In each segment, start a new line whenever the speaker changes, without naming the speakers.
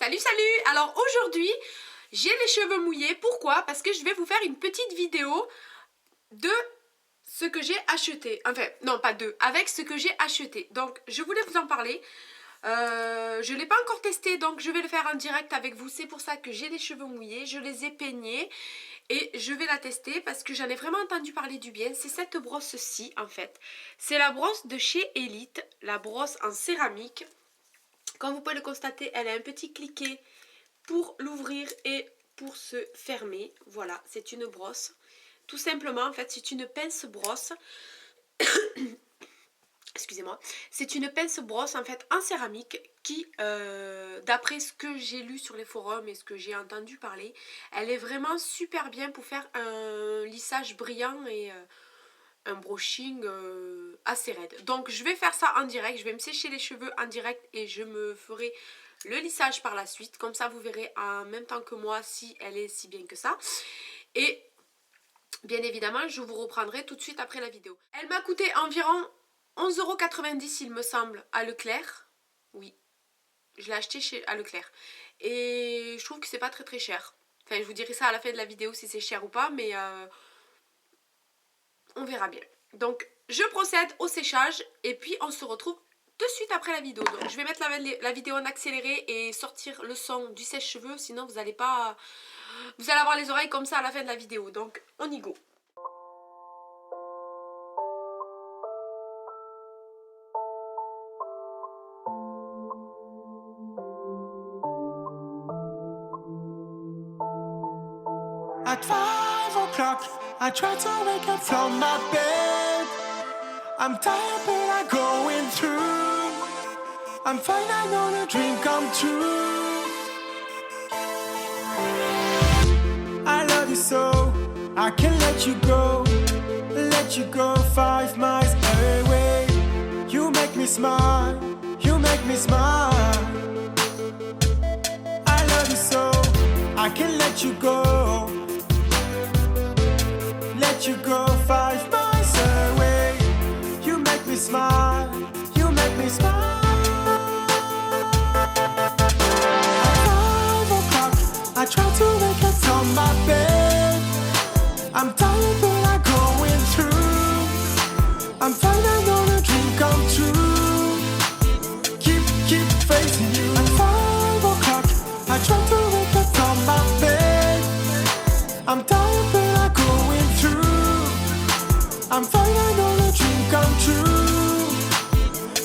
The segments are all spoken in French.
Salut salut. Alors aujourd'hui j'ai les cheveux mouillés. Pourquoi? Parce que je vais vous faire une petite vidéo de ce que j'ai acheté. Enfin non pas de, avec ce que j'ai acheté. Donc je voulais vous en parler. Je ne l'ai pas encore testé, donc je vais le faire en direct avec vous. C'est pour ça que j'ai les cheveux mouillés. Je les ai peignés et je vais la tester parce que j'en ai vraiment entendu parler du bien. C'est cette brosse-ci en fait. C'est la brosse de chez Elite, la brosse en céramique. Comme vous pouvez le constater, elle a un petit cliquet pour l'ouvrir et pour se fermer. Voilà, c'est une brosse. Tout simplement, en fait, c'est une pince-brosse. Excusez-moi. C'est une pince-brosse, en fait, en céramique qui, d'après ce que j'ai lu sur les forums et ce que j'ai entendu parler, elle est vraiment super bien pour faire un lissage brillant et un brushing assez raide. Donc je vais faire ça en direct, je vais me sécher les cheveux en direct et je me ferai le lissage par la suite. Comme ça vous verrez en même temps que moi si elle est si bien que ça. Et bien évidemment je vous reprendrai tout de suite après la vidéo. Elle m'a coûté environ 11,90 € il me semble à Leclerc. Oui, je l'ai acheté à Leclerc. Et je trouve que c'est pas très cher. Enfin je vous dirai ça à la fin de la vidéo si c'est cher ou pas, mais on verra bien. Donc je procède au séchage et puis on se retrouve de suite après la vidéo. Donc je vais mettre la vidéo en accéléré et sortir le son du sèche-cheveux, sinon vous allez pas... Vous allez avoir les oreilles comme ça à la fin de la vidéo. Donc on y go.
At 5 o'clock, I try to wake up from my bed. I'm tired but I'm going through. I'm fine, I know the dream come true. I love you so, I can't let you go. Let you go 5 miles away. You make me smile, you make me smile. I love you so, I can't let you go. Let you go 5 miles away. You make me smile, you make me smile. At 5 o'clock, I try to wake up from my bed. I'm tired but I'm going through. I'm fine, I know the dream come true. Keep facing you. At 5 o'clock, I try to wake up from my bed. I'm tired but I'm going through. I'm fine, I know the dream come true.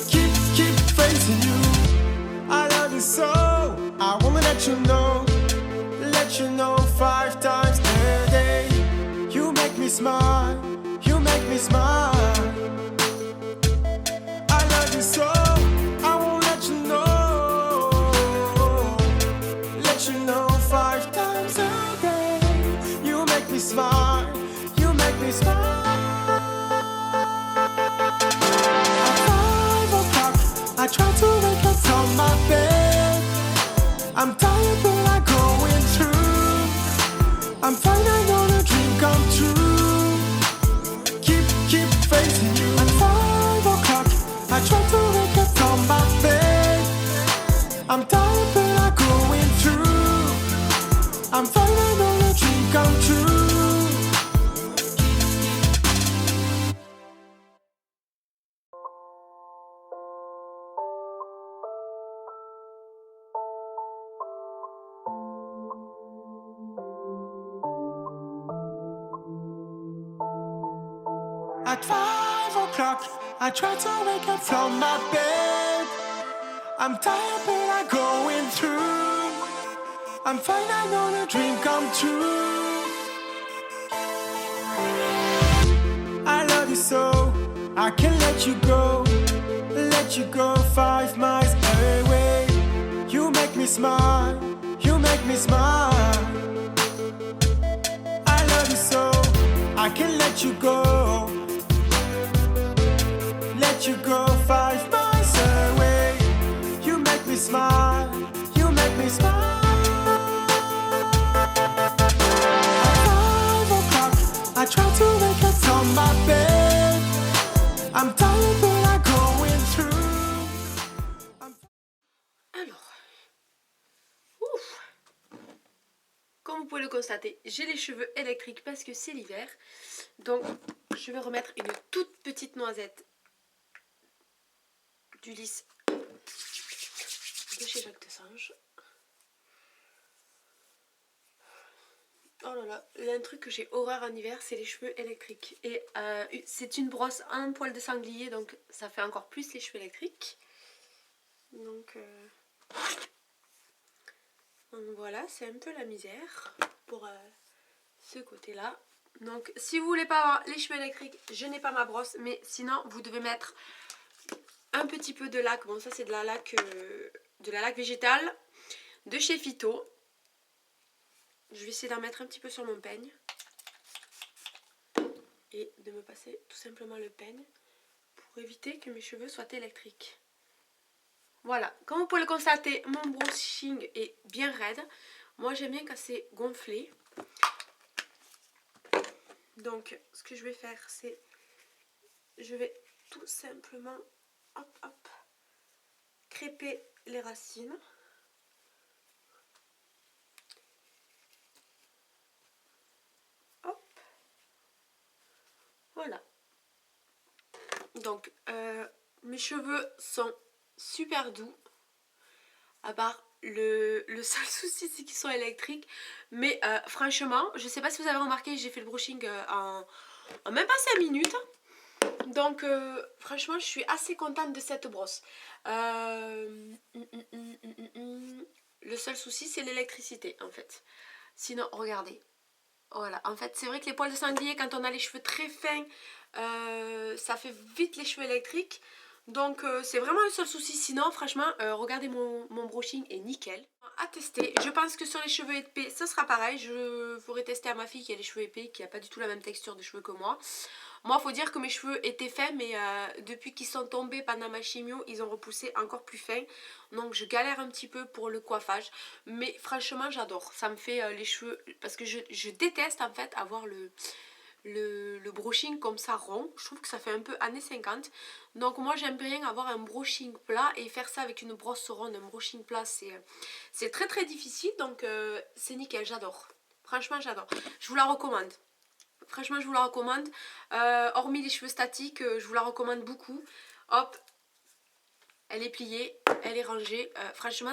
Keep facing you. I love you so, I wanna let you know 5 times a day. You make me smile, you make me smile. I love you so, I won't let you know 5 times a day. You make me smile, you make me smile. I try to wake up from my bed. I'm tired but I'm going through. I'm fine, I know the dream come true. Keep facing you. At 5 o'clock, I try to wake up from my bed. I'm tired but I'm going through. I'm fine, I know the dream come true. At 5 o'clock, I try to wake up from my bed. I'm tired but I'm going through. I'm fine, I know the dream come true. I love you so, I can't let you go. Let you go 5 miles away. You make me smile, you make me smile. I love you so, I can't let you go. Let you go 5 miles away. You make me smile, you make me smile. At 5 o'clock, I try to wake up from my bed. I'm tired but I'm going through.
Alors, comme vous pouvez le constater, j'ai les cheveux électriques parce que c'est l'hiver. Donc je vais remettre une toute petite noisette du lisse de chez Jacques Dessange. Oh là là, il y a un truc que j'ai horreur en hiver, c'est les cheveux électriques. Et c'est une brosse en poil de sanglier, donc ça fait encore plus les cheveux électriques. Donc voilà, c'est un peu la misère pour ce côté-là. Donc si vous voulez pas avoir les cheveux électriques, je n'ai pas ma brosse, mais sinon vous devez mettre un petit peu de lac. Bon, ça c'est de la laque végétale de chez Phyto. Je vais essayer d'en mettre un petit peu sur mon peigne et de me passer tout simplement le peigne pour éviter que mes cheveux soient électriques. Voilà, comme vous pouvez le constater, mon brushing est bien raide. Moi j'aime bien quand c'est gonflé. Donc ce que je vais faire, c'est je vais tout simplement hop hop crêper les racines. Hop. Voilà. Donc mes cheveux sont super doux. À part le seul souci c'est qu'ils sont électriques. Mais franchement, je sais pas si vous avez remarqué, j'ai fait le brushing en même pas 5 minutes. Donc franchement je suis assez contente de cette brosse. Le seul souci c'est l'électricité en fait. Sinon regardez. Voilà, en fait c'est vrai que les poils de sanglier, quand on a les cheveux très fins, ça fait vite les cheveux électriques. Donc c'est vraiment le seul souci. Sinon franchement regardez mon brushing est nickel. À tester, je pense que sur les cheveux épais ce sera pareil. Je ferai tester à ma fille qui a les cheveux épais, qui n'a pas du tout la même texture de cheveux que moi. Moi faut dire que mes cheveux étaient fins, mais depuis qu'ils sont tombés pendant ma chimio, ils ont repoussé encore plus fins. Donc je galère un petit peu pour le coiffage. Mais franchement j'adore, ça me fait les cheveux, parce que je déteste en fait avoir le brushing comme ça rond. Je trouve que ça fait un peu années 50. Donc moi j'aime bien avoir un brushing plat et faire ça avec une brosse ronde. Un brushing plat c'est très très difficile, donc c'est nickel, j'adore. Franchement j'adore, je vous la recommande. Franchement je vous la recommande. Hormis les cheveux statiques, je vous la recommande beaucoup. Hop, elle est pliée, elle est rangée, franchement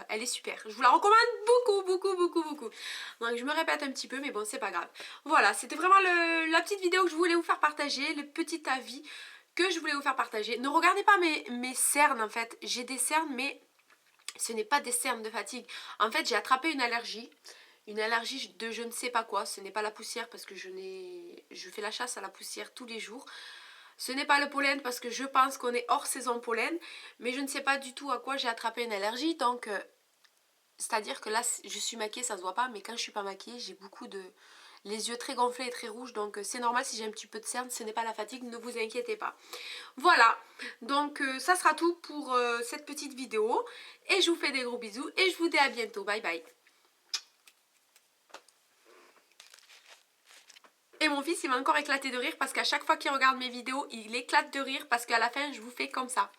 elle est super. Je vous la recommande beaucoup. Donc je me répète un petit peu, mais bon c'est pas grave. Voilà, c'était vraiment la petite vidéo que je voulais vous faire partager, le petit avis que je voulais vous faire partager. Ne regardez pas mes cernes en fait, j'ai des cernes mais ce n'est pas des cernes de fatigue. En fait j'ai attrapé une allergie de je ne sais pas quoi. Ce n'est pas la poussière parce que je fais la chasse à la poussière tous les jours. Ce n'est pas le pollen parce que je pense qu'on est hors saison pollen. Mais je ne sais pas du tout à quoi j'ai attrapé une allergie. Donc c'est-à-dire que là je suis maquillée, ça se voit pas. Mais quand je suis pas maquillée, j'ai les yeux très gonflés et très rouges. Donc c'est normal si j'ai un petit peu de cernes. Ce n'est pas la fatigue, ne vous inquiétez pas. Voilà, donc ça sera tout pour cette petite vidéo. Et je vous fais des gros bisous et je vous dis à bientôt. Bye bye. Et mon fils il m'a encore éclaté de rire parce qu'à chaque fois qu'il regarde mes vidéos il éclate de rire parce qu'à la fin je vous fais comme ça.